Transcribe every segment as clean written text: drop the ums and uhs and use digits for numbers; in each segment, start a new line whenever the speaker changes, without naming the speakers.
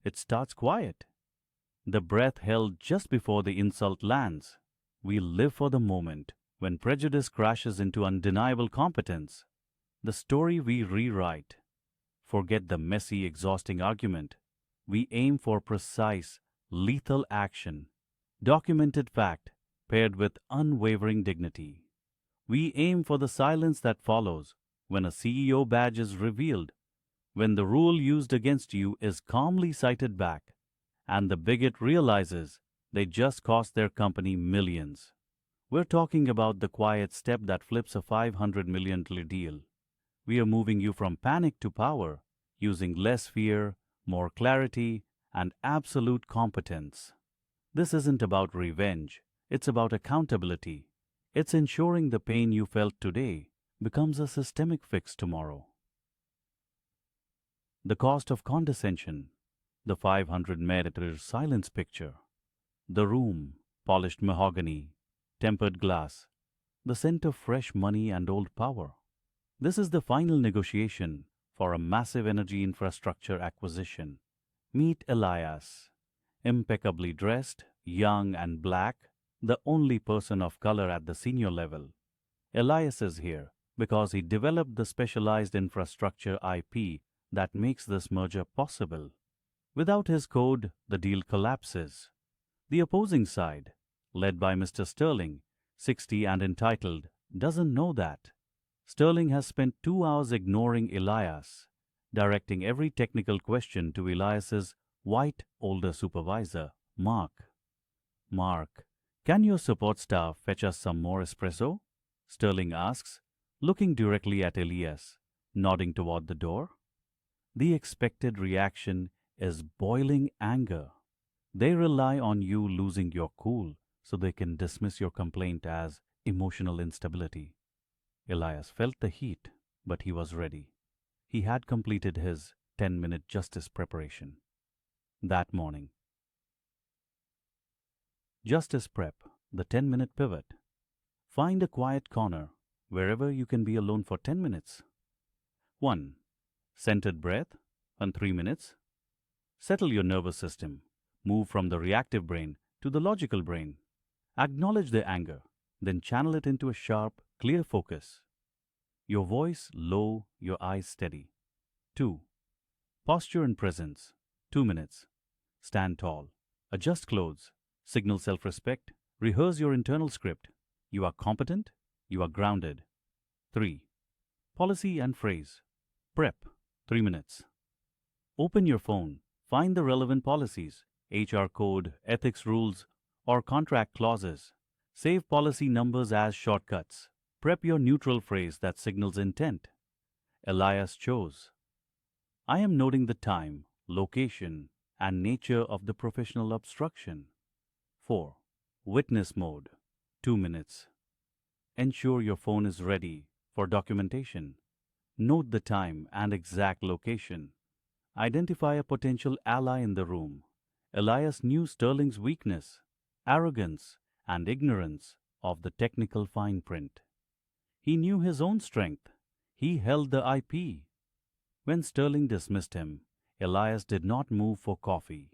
It starts quiet. The breath held just before the insult lands. We live for the moment when prejudice crashes into undeniable competence. The story we rewrite. Forget the messy, exhausting argument. We aim for precise, lethal action, documented fact, paired with unwavering dignity. We aim for the silence that follows when a CEO badge is revealed, when the rule used against you is calmly cited back, and the bigot realizes they just cost their company millions. We're talking about the quiet step that flips a $500 million deal. We are moving you from panic to power, using less fear, more clarity, and absolute competence. This isn't about revenge, it's about accountability. It's ensuring the pain you felt today becomes a systemic fix tomorrow. The cost of condescension, the 500 silence picture, the room, polished mahogany, tempered glass, the scent of fresh money and old power. This is the final negotiation for a massive energy infrastructure acquisition. Meet Elias, impeccably dressed, young and black, the only person of color at the senior level. Elias is here because he developed the specialized infrastructure IP that makes this merger possible. Without his code, the deal collapses. The opposing side, led by Mr. Sterling, 60 and entitled, doesn't know that. Sterling has spent 2 hours ignoring Elias, directing every technical question to Elias's white older supervisor, Mark. Mark, can your support staff fetch us some more espresso? Sterling asks, looking directly at Elias, nodding toward the door. The expected reaction is boiling anger. They rely on you losing your cool so they can dismiss your complaint as emotional instability. Elias felt the heat, but he was ready. He had completed his 10-minute justice preparation. That morning. Justice prep, the 10-minute pivot. Find a quiet corner wherever you can be alone for 10 minutes. 1. Centered breath on 3 minutes. Settle your nervous system. Move from the reactive brain to the logical brain. Acknowledge the anger, then channel it into a sharp, clear focus. Your voice low, your eyes steady. 2. Posture and presence. 2 minutes. Stand tall. Adjust clothes. Signal self-respect. Rehearse your internal script. You are competent. You are grounded. 3. Policy and phrase. Prep. 3 minutes. Open your phone. Find the relevant policies, HR code, ethics rules, or contract clauses. Save policy numbers as shortcuts. Prep your neutral phrase that signals intent. Elias chose. I am noting the time, location, and nature of the professional obstruction. 4. Witness mode. 2 minutes. Ensure your phone is ready for documentation. Note the time and exact location. Identify a potential ally in the room. Elias knew Sterling's weakness, arrogance, and ignorance of the technical fine print. He knew his own strength. He held the IP. When Sterling dismissed him, Elias did not move for coffee.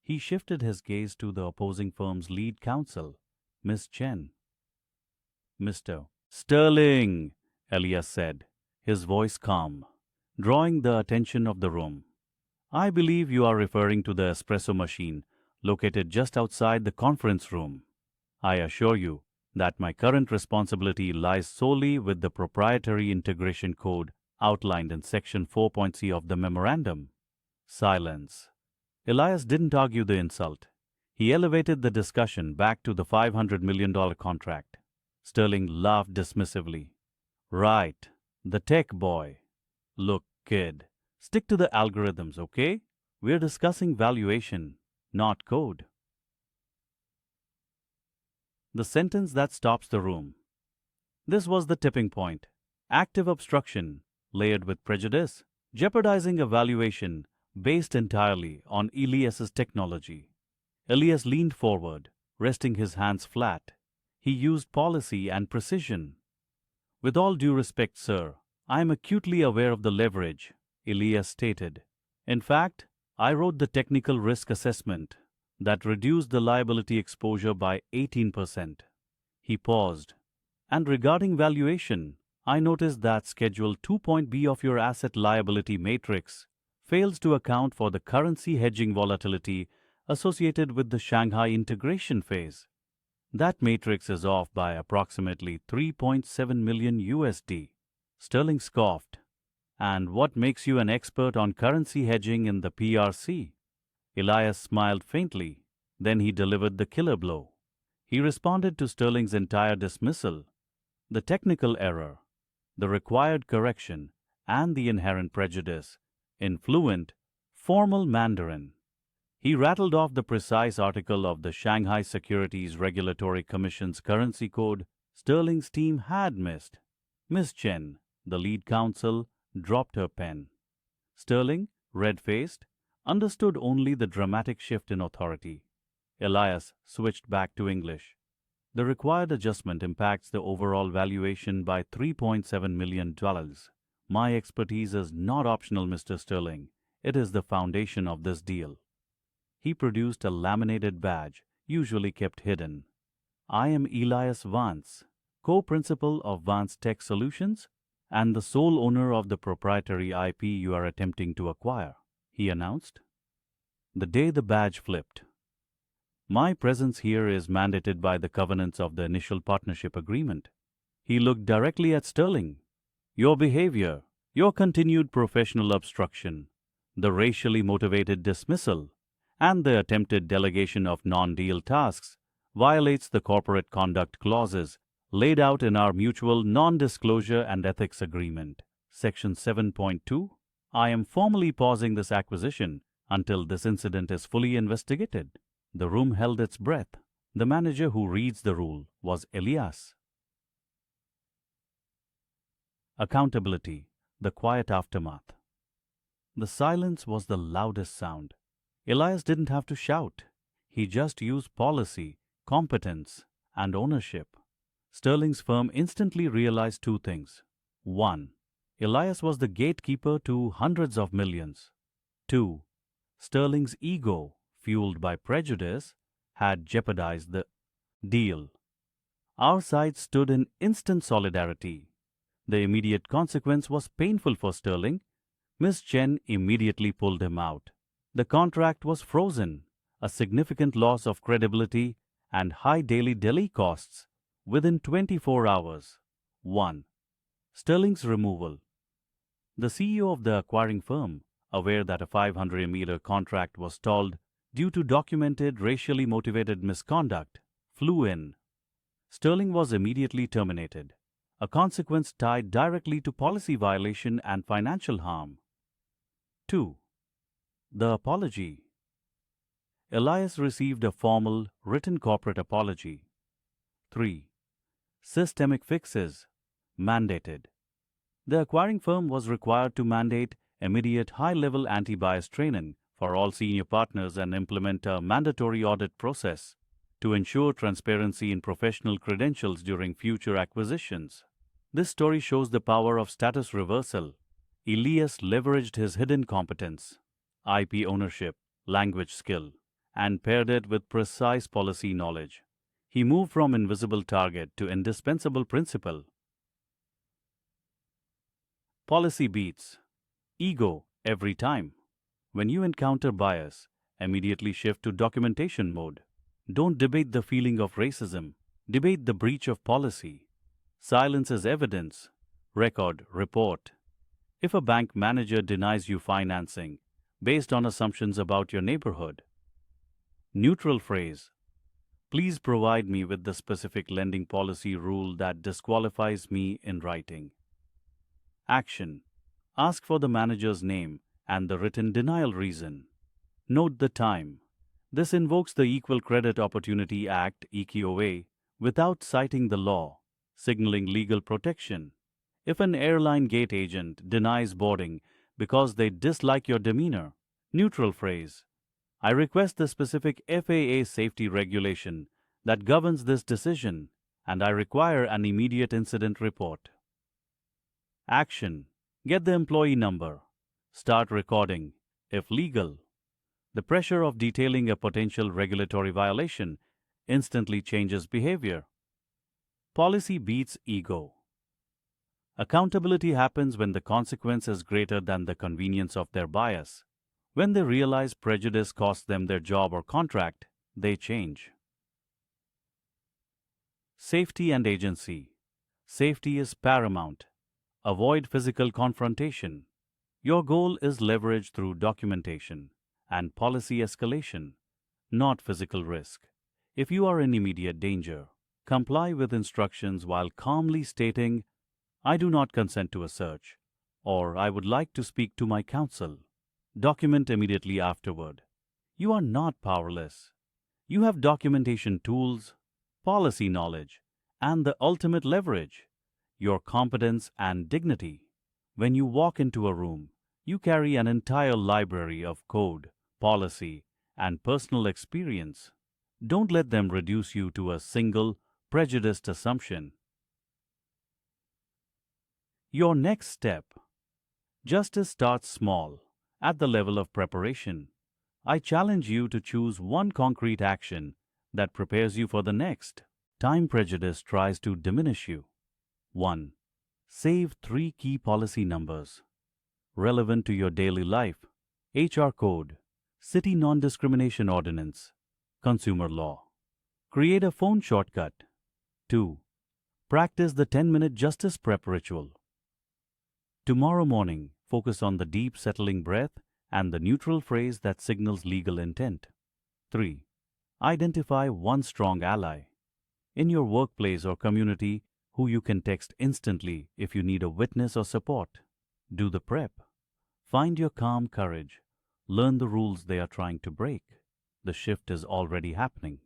He shifted his gaze to the opposing firm's lead counsel, Miss Chen. Mr. Sterling, Elias said, his voice calm, drawing the attention of the room. I believe you are referring to the espresso machine located just outside the conference room. I assure you that my current responsibility lies solely with the proprietary integration code outlined in Section 4.c of the memorandum. Silence. Elias didn't argue the insult. He elevated the discussion back to the $500 million contract. Sterling laughed dismissively. Right, the tech boy. Look, kid, stick to the algorithms, okay? We're discussing valuation, not code. The sentence that stops the room. This was the tipping point. Active obstruction, layered with prejudice, jeopardizing a valuation based entirely on Elias's technology. Elias leaned forward, resting his hands flat. He used policy and precision. With all due respect, sir, I am acutely aware of the leverage, Elias stated. In fact, I wrote the technical risk assessment that reduced the liability exposure by 18%. He paused. And regarding valuation, I noticed that Schedule 2.B of your asset liability matrix fails to account for the currency hedging volatility associated with the Shanghai integration phase. That matrix is off by approximately 3.7 million USD. Sterling scoffed. And what makes you an expert on currency hedging in the PRC? Elias smiled faintly. Then he delivered the killer blow. He responded to Sterling's entire dismissal, the technical error, the required correction, and the inherent prejudice, in fluent, formal Mandarin. He rattled off the precise article of the Shanghai Securities Regulatory Commission's currency code Sterling's team had missed. Miss Chen, the lead counsel, dropped her pen. Sterling, red-faced, understood only the dramatic shift in authority. Elias switched back to English. The required adjustment impacts the overall valuation by $3.7 million. My expertise is not optional, Mr. Sterling. It is the foundation of this deal. He produced a laminated badge, usually kept hidden. I am Elias Vance, co-principal of Vance Tech Solutions and the sole owner of the proprietary IP you are attempting to acquire, he announced. The day the badge flipped. My presence here is mandated by the covenants of the initial partnership agreement. He looked directly at Sterling. Your behavior, your continued professional obstruction, the racially motivated dismissal, and the attempted delegation of non-deal tasks violates the corporate conduct clauses laid out in our mutual non-disclosure and ethics agreement. Section 7.2. I am formally pausing this acquisition until this incident is fully investigated. The room held its breath. The manager who reads the rule was Elias. Accountability, the quiet aftermath. The silence was the loudest sound. Elias didn't have to shout. He just used policy, competence, and ownership. Sterling's firm instantly realized two things. 1. Elias was the gatekeeper to hundreds of millions. 2. Sterling's ego, fueled by prejudice, had jeopardized the deal. Our sides stood in instant solidarity. The immediate consequence was painful for Sterling. Miss Chen immediately pulled him out. The contract was frozen, a significant loss of credibility and high daily delay costs within 24 hours. 1. Sterling's removal. The CEO of the acquiring firm, aware that a $500 contract was stalled due to documented racially motivated misconduct, flew in. Sterling was immediately terminated, a consequence tied directly to policy violation and financial harm. 2. The apology. Elias received a formal, written corporate apology. 3. Systemic fixes. Mandated. The acquiring firm was required to mandate immediate high-level anti-bias training for all senior partners and implement a mandatory audit process to ensure transparency in professional credentials during future acquisitions. This story shows the power of status reversal. Elias leveraged his hidden competence, IP ownership, language skill, and paired it with precise policy knowledge. He moved from invisible target to indispensable principal. Policy beats. Ego every time. When you encounter bias, immediately shift to documentation mode. Don't debate the feeling of racism. Debate the breach of policy. Silence is evidence. Record, report. If a bank manager denies you financing based on assumptions about your neighborhood. Neutral phrase. Please provide me with the specific lending policy rule that disqualifies me in writing. Action. Ask for the manager's name and the written denial reason. Note the time. This invokes the Equal Credit Opportunity Act (EQOA) without citing the law, signaling legal protection. If an airline gate agent denies boarding because they dislike your demeanor, neutral phrase. I request the specific FAA safety regulation that governs this decision, and I require an immediate incident report. Action. Get the employee number. Start recording, if legal. The pressure of detailing a potential regulatory violation instantly changes behavior. Policy beats ego. Accountability happens when the consequence is greater than the convenience of their bias. When they realize prejudice costs them their job or contract, they change. Safety and agency. Safety is paramount. Avoid physical confrontation. Your goal is leverage through documentation and policy escalation, not physical risk. If you are in immediate danger, comply with instructions while calmly stating, "I do not consent to a search," or "I would like to speak to my counsel." Document immediately afterward. You are not powerless. You have documentation tools, policy knowledge, and the ultimate leverage, your competence and dignity. When you walk into a room, you carry an entire library of code, policy, and personal experience. Don't let them reduce you to a single, prejudiced assumption. Your next step. Justice starts small, at the level of preparation. I challenge you to choose one concrete action that prepares you for the next. Time prejudice tries to diminish you. 1. Save 3 key policy numbers relevant to your daily life: HR Code, City Non-Discrimination Ordinance, Consumer Law. Create a phone shortcut. 2. Practice the 10-minute justice prep ritual. Tomorrow morning, focus on the deep, settling breath and the neutral phrase that signals legal intent. 3. Identify one strong ally in your workplace or community who you can text instantly if you need a witness or support. Do the prep. Find your calm courage. Learn the rules they are trying to break. The shift is already happening.